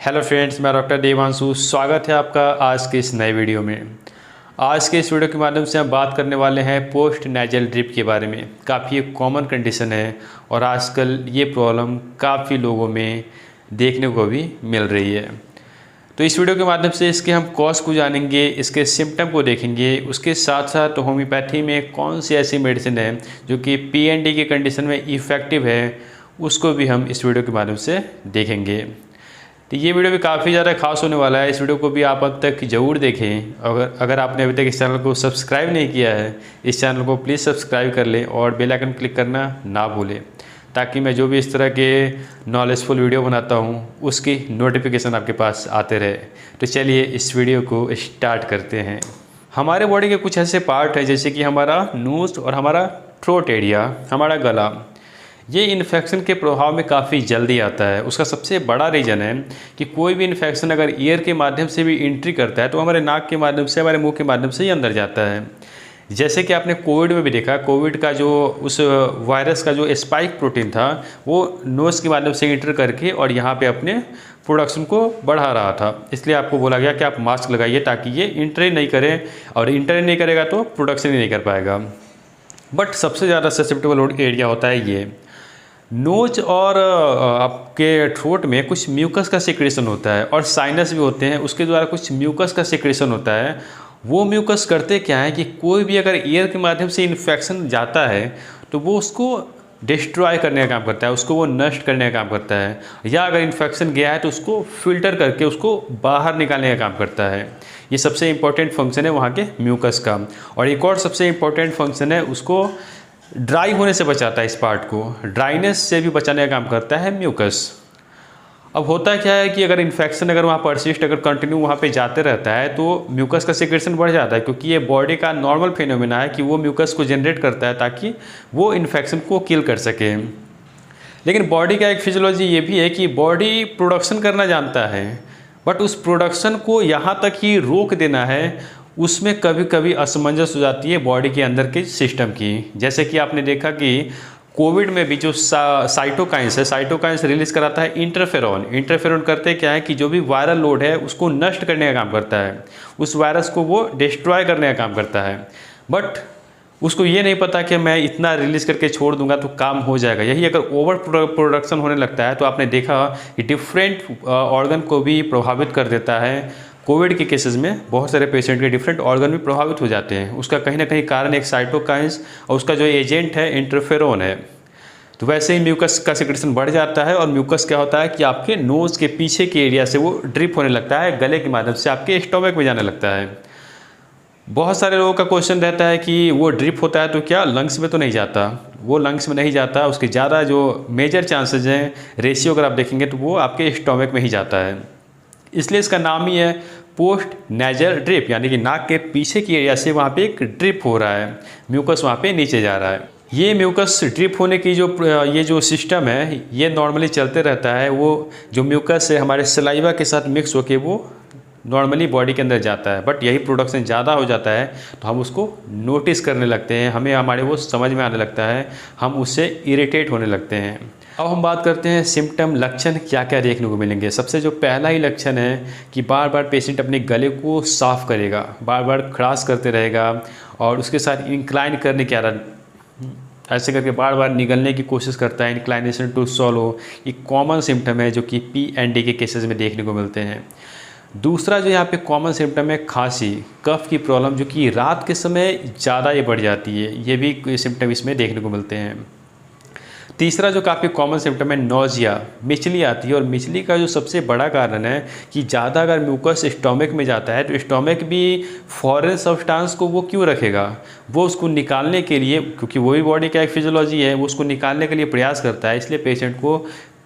Hello friends, मैं doctor Devanshu. स्वागत है आपका आज के इस नए वीडियो में। आज के इस वीडियो के माध्यम से हम बात करने वाले हैं पोस्ट नेजल ड्रिप के बारे में। काफ़ी एक कॉमन कंडीशन है और आजकल ये प्रॉब्लम काफ़ी लोगों में देखने को भी मिल रही है। तो इस वीडियो के माध्यम से इसके हम कॉज को जानेंगे, इसके सिम्टम को देखेंगे, उसके साथ साथ होम्योपैथी में कौन सी ऐसी मेडिसिन है जो कि पीएनडी की कंडीशन में इफ़ेक्टिव है, उसको भी हम इस वीडियो के माध्यम से देखेंगे। तो ये वीडियो भी काफ़ी ज़्यादा खास होने वाला है। इस वीडियो को भी आप अब तक ज़रूर देखें। अगर आपने अभी तक इस चैनल को सब्सक्राइब नहीं किया है, इस चैनल को प्लीज़ सब्सक्राइब कर लें और बेल आइकन क्लिक करना ना भूलें, ताकि मैं जो भी इस तरह के नॉलेजफुल वीडियो बनाता हूँ उसकी नोटिफिकेशन आपके पास आते रहे। तो चलिए इस वीडियो को स्टार्ट करते हैं। हमारे बॉडी के कुछ ऐसे पार्ट हैं जैसे कि हमारा नोज़ और हमारा थ्रोट एरिया, हमारा गला, ये इन्फेक्शन के प्रभाव में काफ़ी जल्दी आता है। उसका सबसे बड़ा रीज़न है कि कोई भी इन्फेक्शन अगर ईयर के माध्यम से भी एंट्री करता है तो हमारे नाक के माध्यम से, हमारे मुंह के माध्यम से ही अंदर जाता है। जैसे कि आपने कोविड में भी देखा, कोविड का जो उस वायरस का जो स्पाइक प्रोटीन था वो नोज़ के माध्यम से एंटर करके और यहाँ पे अपने प्रोडक्शन को बढ़ा रहा था। इसलिए आपको बोला गया कि आप मास्क लगाइए ताकि ये इंटर ही नहीं करे, और इंटर नहीं करेगा तो प्रोडक्शन ही नहीं कर पाएगा। बट सबसे ज़्यादा ससेप्टेबल एरिया होता है ये नोज और आपके थ्रोट में कुछ म्यूकस का सिक्रेशन होता है और साइनस भी होते हैं, उसके द्वारा कुछ म्यूकस का सिक्रेशन होता है। वो म्यूकस करते क्या है कि कोई भी अगर एयर के माध्यम से इन्फेक्शन जाता है तो वो उसको डिस्ट्रॉय करने का काम करता है, उसको वो नष्ट करने का काम करता है, या अगर इन्फेक्शन गया है तो उसको फिल्टर करके उसको बाहर निकालने का काम करता है। ये सबसे इम्पोर्टेंट फंक्शन है वहाँ के म्यूकस का। और एक और सबसे इम्पोर्टेंट फंक्शन है, उसको ड्राई होने से बचाता है। इस पार्ट को ड्राइनेस से भी बचाने का काम करता है म्यूकस। अब होता क्या है कि अगर इन्फेक्शन वहाँ परसिस्ट, अगर कंटिन्यू वहाँ पे जाते रहता है तो म्यूकस का सिक्रेशन बढ़ जाता है, क्योंकि ये बॉडी का नॉर्मल फिनोमेना है कि वो म्यूकस को जनरेट करता है ताकि वो इन्फेक्शन को किल कर सके। लेकिन बॉडी का एक फिजियोलॉजी ये भी है कि बॉडी प्रोडक्शन करना जानता है, बट उस प्रोडक्शन को यहाँ तक ही रोक देना है, उसमें कभी कभी असमंजस हो जाती है बॉडी के अंदर के सिस्टम की। जैसे कि आपने देखा कि कोविड में भी जो साइटोकाइंस है, साइटोकाइंस रिलीज़ कराता है इंटरफेरॉन। इंटरफेरॉन करते क्या है कि जो भी वायरल लोड है उसको नष्ट करने का काम करता है, उस वायरस को वो डिस्ट्रॉय करने का काम करता है। बट उसको ये नहीं पता कि मैं इतना रिलीज़ करके छोड़ दूंगा तो काम हो जाएगा। यही अगर ओवर प्रोडक्शन होने लगता है तो आपने देखा कि डिफरेंट ऑर्गन को भी प्रभावित कर देता है। कोविड के केसेस में बहुत सारे पेशेंट के डिफरेंट ऑर्गन भी प्रभावित हो जाते हैं। उसका कहीं ना कहीं कारण एक साइटोकाइंस और उसका जो एजेंट है इंटरफेरोन है। तो वैसे ही म्यूकस का सिक्रेशन बढ़ जाता है और म्यूकस क्या होता है कि आपके नोज़ के पीछे के एरिया से वो ड्रिप होने लगता है, गले के माध्यम से आपके स्टोमक में जाने लगता है। बहुत सारे लोगों का क्वेश्चन रहता है कि वो ड्रिप होता है तो क्या लंग्स में तो नहीं जाता? वो लंग्स में नहीं जाता, उसके ज़्यादा जो मेजर चांसेज हैं, रेशियो अगर आप देखेंगे तो वो आपके स्टोमक में ही जाता है। इसलिए इसका नाम ही है पोस्ट नेजल ड्रिप, यानी कि नाक के पीछे की एरिया से वहाँ पे एक ड्रिप हो रहा है, म्यूकस वहाँ पे नीचे जा रहा है। ये म्यूकस ड्रिप होने की ये जो सिस्टम है ये नॉर्मली चलते रहता है। वो जो म्यूकस है हमारे सलाइवा के साथ मिक्स होके वो नॉर्मली बॉडी के अंदर जाता है। बट यही प्रोडक्शन ज़्यादा हो जाता है तो हम उसको नोटिस करने लगते हैं, हमें हमारे वो समझ में आने लगता है, हम उससे इरिटेट होने लगते हैं। अब हम बात करते हैं सिम्टम, लक्षण क्या क्या देखने को मिलेंगे। सबसे जो पहला ही लक्षण है कि बार बार पेशेंट अपने गले को साफ़ करेगा, बार बार खड़ास करते रहेगा और उसके साथ इंक्लाइन करने की आदत, ऐसे करके बार बार निगलने की कोशिश करता है, इंक्लाइनेशन टू सॉलो। ये कॉमन सिम्टम है जो कि पीएनडी के केसेस में देखने को मिलते हैं। दूसरा जो यहाँ पे कॉमन सिम्टम है खांसी, कफ की प्रॉब्लम, जो कि रात के समय ज़्यादा ये बढ़ जाती है। ये भी सिम्टम इसमें देखने को मिलते हैं। तीसरा जो काफ़ी कॉमन सिम्टम है नोजिया, मिचली आती है। और मिचली का जो सबसे बड़ा कारण है कि ज़्यादा अगर म्यूकस स्टोमक में जाता है तो स्टोमक भी फॉरेन सब्सटेंस को वो क्यों रखेगा, वो उसको निकालने के लिए, क्योंकि वही बॉडी का एक फिजियोलॉजी है, वो उसको निकालने के लिए प्रयास करता है। इसलिए पेशेंट को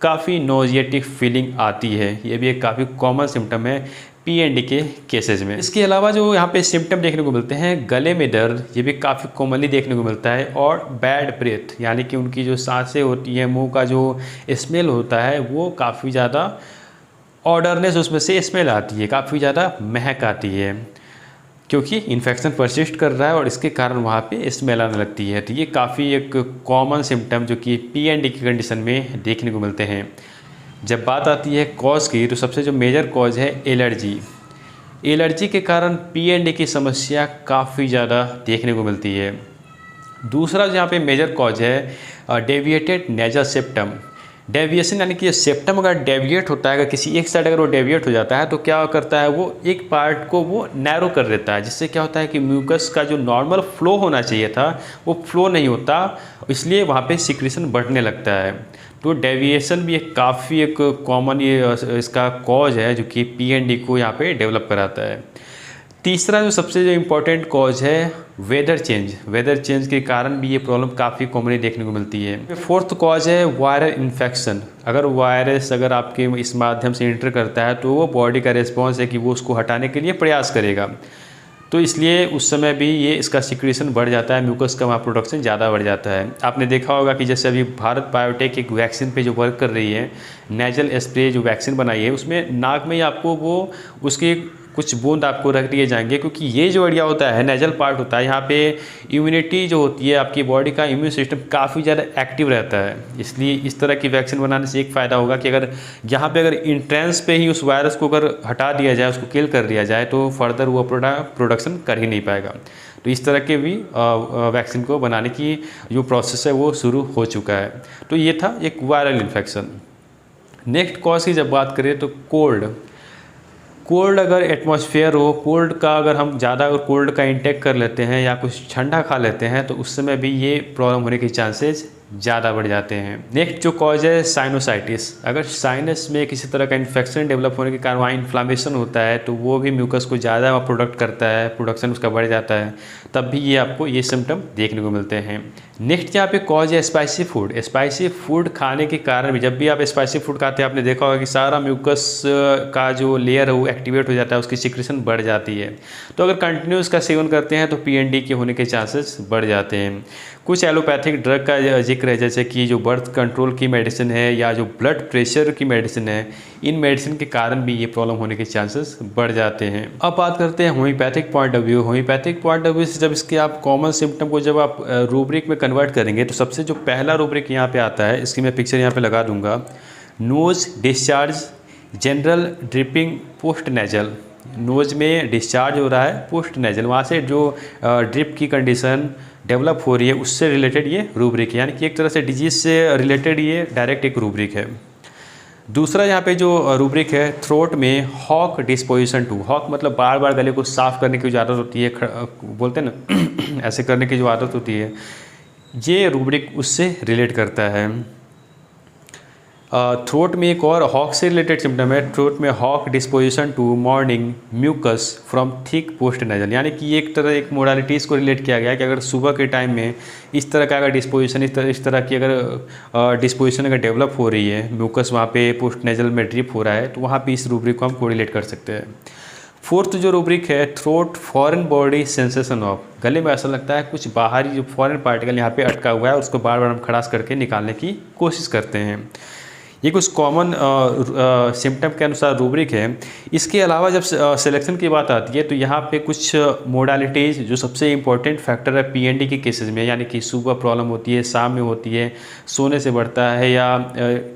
काफ़ी नोजिएटिक फीलिंग आती है। ये भी एक काफ़ी कॉमन सिम्टम है पीएनडी के केसेस में। इसके अलावा जो यहाँ पे सिम्टम देखने को मिलते हैं, गले में दर्द, ये भी काफ़ी कॉमनली देखने को मिलता है। और बैड ब्रेथ, यानी कि उनकी जो सांसें होती हैं, मुंह का जो स्मेल होता है वो काफ़ी ज़्यादा ऑर्डरनेस, उसमें से स्मेल आती है, काफ़ी ज़्यादा महक आती है, क्योंकि इन्फेक्शन परसिस्ट कर रहा है और इसके कारण वहाँ पे स्मेल आने लगती है। तो ये काफ़ी एक कॉमन सिम्टम जो कि पीएनडी की कंडीशन में देखने को मिलते हैं। जब बात आती है कॉज की, तो सबसे जो मेजर कॉज है एलर्जी। एलर्जी के कारण पीएनडी की समस्या काफ़ी ज़्यादा देखने को मिलती है। दूसरा यहाँ पे मेजर कॉज है डेविएटेड नेजल सेप्टम। डेविएशन यानी कि सेप्टम अगर डेविएट होता है, अगर किसी एक साइड अगर वो डेविएट हो जाता है तो क्या करता है, वो एक पार्ट को वो नैरो कर देता है, जिससे क्या होता है कि म्यूकस का जो नॉर्मल फ्लो होना चाहिए था वो फ्लो नहीं होता, इसलिए वहाँ पे सिक्रीशन बढ़ने लगता है। तो डेविएशन भी एक काफ़ी एक कॉमन ये इसका कॉज है जो कि पीएनडी को यहाँ पे डेवलप कराता है। तीसरा जो सबसे जो इम्पोर्टेंट कॉज है वेदर चेंज। वेदर चेंज के कारण भी ये प्रॉब्लम काफ़ी कॉमनली देखने को मिलती है। फोर्थ कॉज है वायरल इन्फेक्शन। अगर वायरस अगर आपके इस माध्यम से इंटर करता है तो वो बॉडी का रिस्पॉन्स है कि वो उसको हटाने के लिए प्रयास करेगा, तो इसलिए उस समय भी ये इसका सिक्रीशन बढ़ जाता है, म्यूकस का वहाँ प्रोडक्शन ज़्यादा बढ़ जाता है। आपने देखा होगा कि जैसे अभी भारत बायोटेक एक वैक्सीन पे जो वर्क कर रही है, नेजल स्प्रे जो वैक्सीन बनाई है, उसमें नाक में ही आपको वो उसके कुछ बूंद आपको रख दिए जाएंगे, क्योंकि ये जो एरिया होता है नेजल पार्ट होता है, यहाँ पे इम्यूनिटी जो होती है आपकी बॉडी का इम्यून सिस्टम काफ़ी ज़्यादा एक्टिव रहता है। इसलिए इस तरह की वैक्सीन बनाने से एक फ़ायदा होगा कि अगर यहाँ पे अगर इंट्रेंस पे ही उस वायरस को अगर हटा दिया जाए, उसको किल कर दिया जाए, तो फर्दर वो प्रोडक्शन कर ही नहीं पाएगा। तो इस तरह के भी वैक्सीन को बनाने की जो प्रोसेस है वो शुरू हो चुका है। तो ये था एक वायरल इन्फेक्शन। नेक्स्ट कॉज की जब बात करें तो कोल्ड अगर एटमॉस्फेयर हो, कोल्ड का अगर हम ज़्यादा अगर कोल्ड का इंटेक कर लेते हैं या कुछ ठंडा खा लेते हैं तो उस समय भी ये प्रॉब्लम होने के चांसेस ज़्यादा बढ़ जाते हैं। नेक्स्ट जो कॉज है साइनोसाइटिस। अगर साइनस में किसी तरह का इन्फेक्शन डेवलप होने के कारण वहाँ इन्फ्लामेशन होता है तो वो भी म्यूकस को ज़्यादा प्रोडक्ट करता है, प्रोडक्शन उसका बढ़ जाता है, तब भी ये आपको ये सिम्टम देखने को मिलते हैं। नेक्स्ट यहाँ पे कॉज है स्पाइसी फूड। स्पाइसी फूड खाने के कारण भी, जब भी आप स्पाइसी फूड खाते हैं आपने देखा होगा कि सारा म्यूकस का जो लेयर है वो एक्टिवेट हो जाता है, उसकी सिक्रीशन बढ़ जाती है। तो अगर कंटिन्यू इसका सेवन करते हैं तो पीएनडी के होने के चांसेस बढ़ जाते हैं। कुछ एलोपैथिक ड्रग का जिक्र है, जैसे कि जो बर्थ कंट्रोल की मेडिसिन है या जो ब्लड प्रेशर की मेडिसिन है, इन मेडिसिन के कारण भी ये प्रॉब्लम होने के चांसेस बढ़ जाते हैं। अब बात करते हैं homeopathic point of view. Homeopathic point of view से जब इसके आप कॉमन सिम्टम को जब आप रूब्रिक में कन्वर्ट करेंगे तो सबसे जो पहला रूब्रिक यहाँ पे आता है, इसकी मैं पिक्चर यहाँ पे लगा दूंगा। Nose discharge, general dripping post nasal. Nose में डिस्चार्ज हो रहा है पोस्ट नेजल, वहाँ से जो ड्रिप की कंडीशन डेवलप हो रही है उससे रिलेटेड ये रूब्रिक है, यानी कि एक तरह से डिजीज से रिलेटेड ये डायरेक्ट एक रूब्रिक है। दूसरा यहाँ पे जो रूब्रिक है, थ्रोट में हॉक डिस्पोजिशन टू। हॉक मतलब बार बार गले को साफ करने की जो आदत होती है, बोलते हैं ना ऐसे करने की जो आदत होती है, ये रूब्रिक उससे रिलेट करता है। थ्रोट में एक और हॉक से रिलेटेड सिम्टम है, थ्रोट में hawk disposition to morning mucus from thick post nasal, यानी कि एक तरह एक मोडालिटीज़ को रिलेट किया गया है कि अगर सुबह के टाइम में इस तरह का अगर डिस्पोजिशन इस तरह की अगर डिस्पोजिशन अगर डेवलप हो रही है, म्यूकस वहाँ पे पोस्ट नेजल में ड्रिप हो रहा है, तो वहाँ पे इस रूब्रिक को हम कोरिलेट कर सकते हैं। फोर्थ जो रूब्रिक है, throat foreign body sensation of. गले में ऐसा लगता है कुछ बाहरी जो फॉरेन पार्टिकल यहाँ पे अटका हुआ है, उसको बार बार हम खड़ास करके निकालने की कोशिश करते हैं। ये कुछ कॉमन सिम्टम के अनुसार रूब्रिक है। इसके अलावा जब सिलेक्शन की बात आती है तो यहाँ पे कुछ मोडालिटीज़ जो सबसे इम्पोर्टेंट फैक्टर है पीएनडी के केसेस में, यानी कि सुबह प्रॉब्लम होती है, शाम में होती है, सोने से बढ़ता है या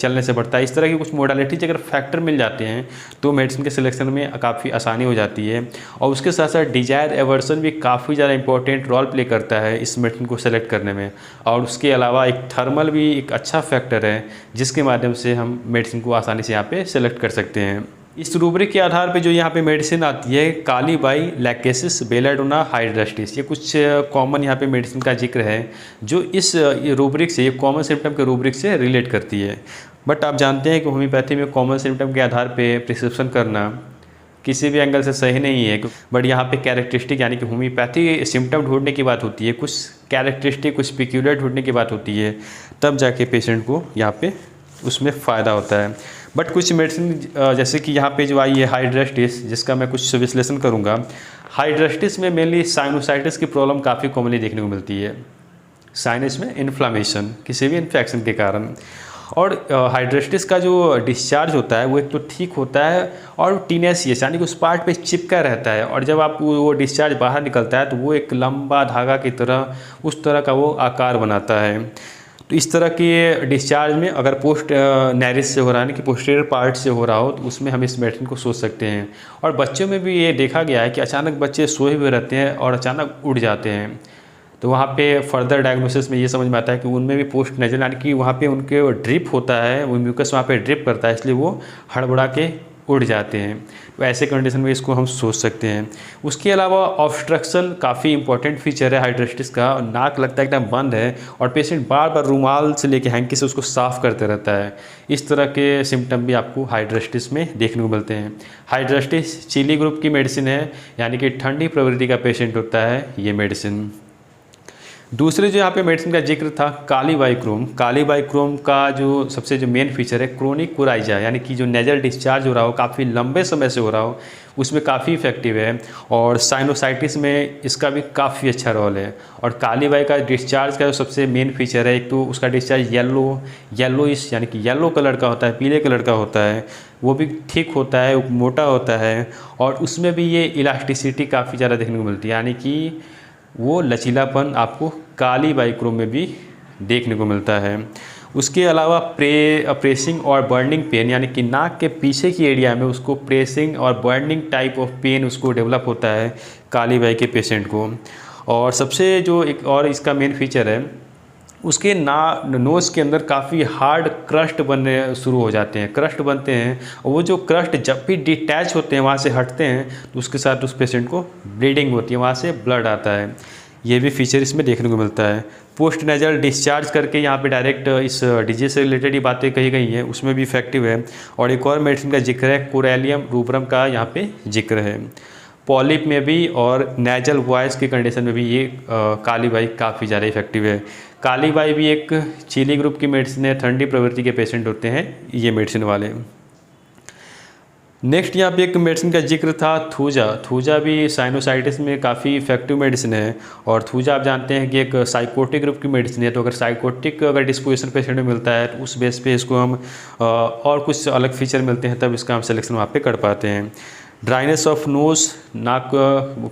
चलने से बढ़ता है, इस तरह की कुछ मोडालिटीज अगर फैक्टर मिल जाते हैं तो मेडिसिन के सिलेक्शन में काफ़ी आसानी हो जाती है। और उसके साथ साथ डिजायर एवर्सन भी काफ़ी ज़्यादा इंपॉर्टेंट रोल प्ले करता है इस मेडिसिन को सेलेक्ट करने में। और उसके अलावा एक थर्मल भी एक अच्छा फैक्टर है जिसके माध्यम से हम मेडिसिन को आसानी से यहाँ पे सेलेक्ट कर सकते हैं। इस रूब्रिक के आधार पे जो यहाँ पे मेडिसिन आती है, Kali Bai lachesis belladonna hydrastis, ये कुछ कॉमन यहाँ पे मेडिसिन का जिक्र है जो इस रूब्रिक से, कॉमन सिम्टम के रूब्रिक से रिलेट करती है। बट आप जानते हैं कि होम्योपैथी में कॉमन सिम्टम के आधार पे प्रिस्क्रिप्शन करना किसी भी एंगल से सही नहीं है। बट यहाँ पे कैरेक्टरिस्टिक, यानी कि होम्योपैथी सिम्टम ढूंढने की बात होती है, कुछ कैरेक्टरिस्टिक कुछ पिक्यूलियर ढूंढने की बात होती है, तब जाके पेशेंट को यहाँ पे उसमें फ़ायदा होता है। बट कुछ मेडिसिन जैसे कि यहाँ पे जो आई है हाइड्रास्टिस, जिसका मैं कुछ विश्लेषण करूँगा। हाइड्रास्टिस में मेनली साइनोसाइटिस की प्रॉब्लम काफ़ी कॉमनली देखने को मिलती है, साइनस में इन्फ्लामेशन किसी भी इन्फेक्शन के कारण। और हाइड्रास्टिस का जो डिस्चार्ज होता है वो एक तो ठीक होता है और टीनेसियस, यानी कि उस पार्ट पे चिपका रहता है, और जब आप वो डिस्चार्ज बाहर निकलता है तो वो एक लंबा धागा की तरह उस तरह का वो आकार बनाता है। तो इस तरह के डिस्चार्ज में अगर पोस्ट नैरिस से हो रहा है, कि पोस्टीरियर पार्ट से हो रहा हो, तो उसमें हम इस मेडिसिन को सोच सकते हैं। और बच्चों में भी ये देखा गया है कि अचानक बच्चे सोए हुए रहते हैं और अचानक उठ जाते हैं, तो वहाँ पे फर्दर डायग्नोसिस में ये समझ में आता है कि उनमें भी पोस्ट नेजल यानी कि वहाँ पे उनके ड्रिप होता है, वो म्यूकस वहाँ पे ड्रिप करता है, इसलिए वो हड़बड़ा के उड़ जाते हैं। तो ऐसे कंडीशन में इसको हम सोच सकते हैं। उसके अलावा ऑब्स्ट्रक्शन काफ़ी इंपॉर्टेंट फीचर है हाइड्रोस्टिस का। नाक लगता है एकदम बंद है और पेशेंट बार बार रुमाल से लेके हैंकी से उसको साफ़ करते रहता है। इस तरह के सिम्टम भी आपको हाइड्रोस्टिस में देखने को मिलते हैं। हाइड्रोस्टिस चिली ग्रुप की मेडिसिन है, यानी कि ठंडी प्रवृत्ति का पेशेंट होता है ये मेडिसिन। दूसरे जो यहाँ पे मेडिसिन का जिक्र था कालीबाइक्रोम। कालीबाइक्रोम का जो सबसे जो मेन फीचर है क्रोनिक कोराइजा, यानी कि जो नेजल डिस्चार्ज हो रहा हो, काफ़ी लंबे समय से हो रहा हो, उसमें काफ़ी इफेक्टिव है। और साइनोसाइटिस में इसका भी काफ़ी अच्छा रोल है। और कालीबाई का डिस्चार्ज का जो सबसे मेन फीचर है, एक तो उसका डिस्चार्ज येलोइश यानी कि येलो कलर का होता है, पीले कलर का होता है, वो भी ठीक होता है, मोटा होता है, और उसमें भी ये इलास्टिसिटी काफ़ी ज़्यादा देखने को मिलती है, यानी कि वो लचीलापन आपको कालीबाइक्रोम में भी देखने को मिलता है। उसके अलावा प्रेसिंग और बर्निंग पेन, यानी कि नाक के पीछे की एरिया में उसको प्रेसिंग और बर्निंग टाइप ऑफ पेन उसको डेवलप होता है कालीबाई के पेशेंट को। और सबसे जो एक और इसका मेन फीचर है, उसके नोज़ के अंदर काफ़ी हार्ड क्रस्ट बनने शुरू हो जाते हैं, क्रस्ट बनते हैं, और वो जो क्रस्ट जब भी डिटैच होते हैं, वहाँ से हटते हैं, तो उसके साथ उस पेशेंट को ब्लीडिंग होती है, वहाँ से ब्लड आता है। ये भी फीचर इसमें देखने को मिलता है। पोस्ट नेजल डिस्चार्ज करके यहाँ पे डायरेक्ट इस डिजीज से रिलेटेड ही बातें कही गई हैं, उसमें भी इफेक्टिव है। और एक और मेडिसिन का जिक्र है कोरेलियम रूब्रम का, यहाँ पे जिक्र है। पॉलिप में भी और नेजल वॉइस की कंडीशन में भी ये कालीबाई काफ़ी ज़्यादा इफेक्टिव है। कालीबाई भी एक चिली ग्रुप की मेडिसिन है, ठंडी प्रवृत्ति के पेशेंट होते हैं ये मेडिसिन वाले। नेक्स्ट यहाँ पे एक मेडिसिन का जिक्र था थूजा। थूजा भी साइनोसाइटिस में काफ़ी इफेक्टिव मेडिसिन है। और थूजा आप जानते हैं कि एक साइकोटिक ग्रुप की मेडिसिन है, तो अगर साइकोटिक डिस्पोजिशन पेशेंट में मिलता है तो उस बेस पे इसको हम और कुछ अलग फीचर मिलते हैं, तब इसका हम सिलेक्शन वहाँ पे कर पाते हैं। ड्राइनेस ऑफ नोज़, नाक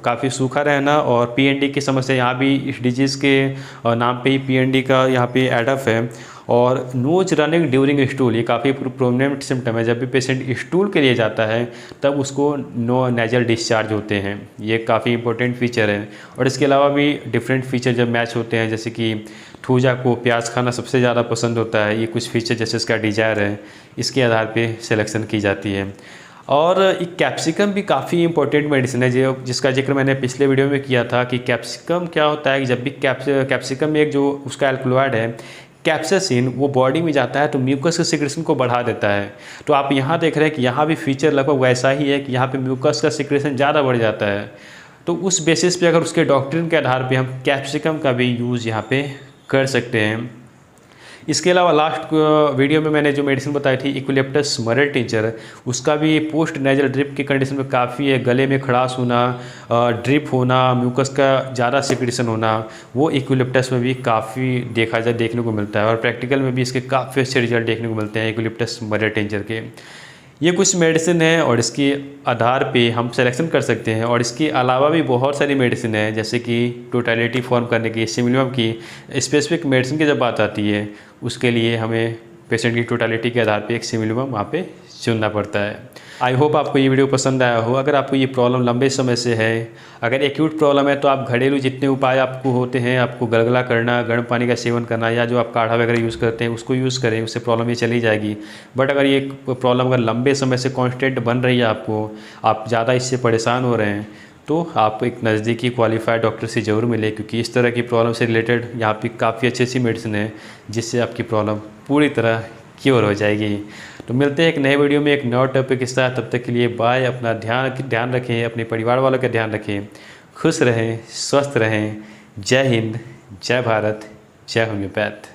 काफ़ी सूखा रहना, और पीएनडी की समस्या, यहाँ भी इस डिजीज़ के नाम पे ही पीएनडी का यहाँ पे एडअप है। और नोज रनिंग ड्यूरिंग स्टूल, ये काफ़ी प्रोमिनेंट सिम्टम है। जब भी पेशेंट स्टूल के लिए जाता है तब उसको नो नेजल डिस्चार्ज होते हैं, ये काफ़ी इंपॉर्टेंट फीचर है। और इसके अलावा भी डिफरेंट फीचर जब मैच होते हैं, जैसे कि थूजा को प्याज खाना सबसे ज़्यादा पसंद होता है, ये कुछ फीचर जैसे इसका डिजायर है, इसके आधार पर सिलेक्शन की जाती है। और एक कैप्सिकम भी काफ़ी इंपॉर्टेंट मेडिसिन है, जिसका जिक्र मैंने पिछले वीडियो में किया था कि कैप्सिकम क्या होता है कि जब भी कैप्सिकम में एक जो उसका एल्कलॉइड है कैप्साइसिन, वो बॉडी में जाता है तो म्यूकस के सिक्रेशन को बढ़ा देता है। तो आप यहाँ देख रहे हैं कि यहाँ भी फीचर लगभग वैसा ही है कि यहाँ पे म्यूकस का सिक्रेशन ज़्यादा बढ़ जाता है। तो उस बेसिस पे अगर उसके डॉक्ट्रिन के आधार पे हम कैप्सिकम का भी यूज़ यहाँ पे कर सकते हैं। इसके अलावा लास्ट वीडियो में मैंने जो मेडिसिन बताई थी इक्विलिप्टस मरल टिंचर, उसका भी पोस्ट नेजल ड्रिप की कंडीशन में काफ़ी है। गले में खड़ास होना, ड्रिप होना, म्यूकस का ज़्यादा सिक्रेशन होना, वो इक्विलिप्टस में भी काफ़ी देखने को मिलता है। और प्रैक्टिकल में भी इसके काफ़ी अच्छे रिजल्ट देखने को मिलते हैं इक्विलिप्टस मरल टिंचर के। ये कुछ मेडिसिन है और इसके आधार पे हम सिलेक्शन कर सकते हैं। और इसके अलावा भी बहुत सारी मेडिसिन है, जैसे कि टोटलिटी फॉर्म करने की, सिमिलम की, स्पेसिफिक मेडिसिन की जब बात आती है उसके लिए हमें पेशेंट की टोटलिटी के आधार पे एक सिमिलम वहाँ पे चुनना पड़ता है। आई होप आपको ये वीडियो पसंद आया हो। अगर आपको ये प्रॉब्लम लंबे समय से है, अगर एक्यूट प्रॉब्लम है, तो आप घरेलू जितने उपाय आपको होते हैं, आपको गलगला करना, गर्म पानी का सेवन करना, या जो आप काढ़ा वगैरह यूज़ करते हैं उसको यूज़ करें, उससे प्रॉब्लम ये चली जाएगी। बट अगर ये प्रॉब्लम अगर लंबे समय से कॉन्स्टेंट बन रही है, आपको आप ज़्यादा इससे परेशान हो रहे हैं, तो आप एक नज़दीकी क्वालिफाइड डॉक्टर से ज़रूर मिले, क्योंकि इस तरह की प्रॉब्लम से रिलेटेड यहाँ पे काफ़ी अच्छी अच्छी मेडिसिन है जिससे आपकी प्रॉब्लम पूरी तरह क्योर हो जाएगी। तो मिलते हैं एक नए वीडियो में एक नए टॉपिक के साथ। तब तक के लिए बाय। अपना ध्यान रखें, अपने परिवार वालों का ध्यान रखें, खुश रहें, स्वस्थ रहें। जय हिंद, जय भारत, जय होम्योपैथ।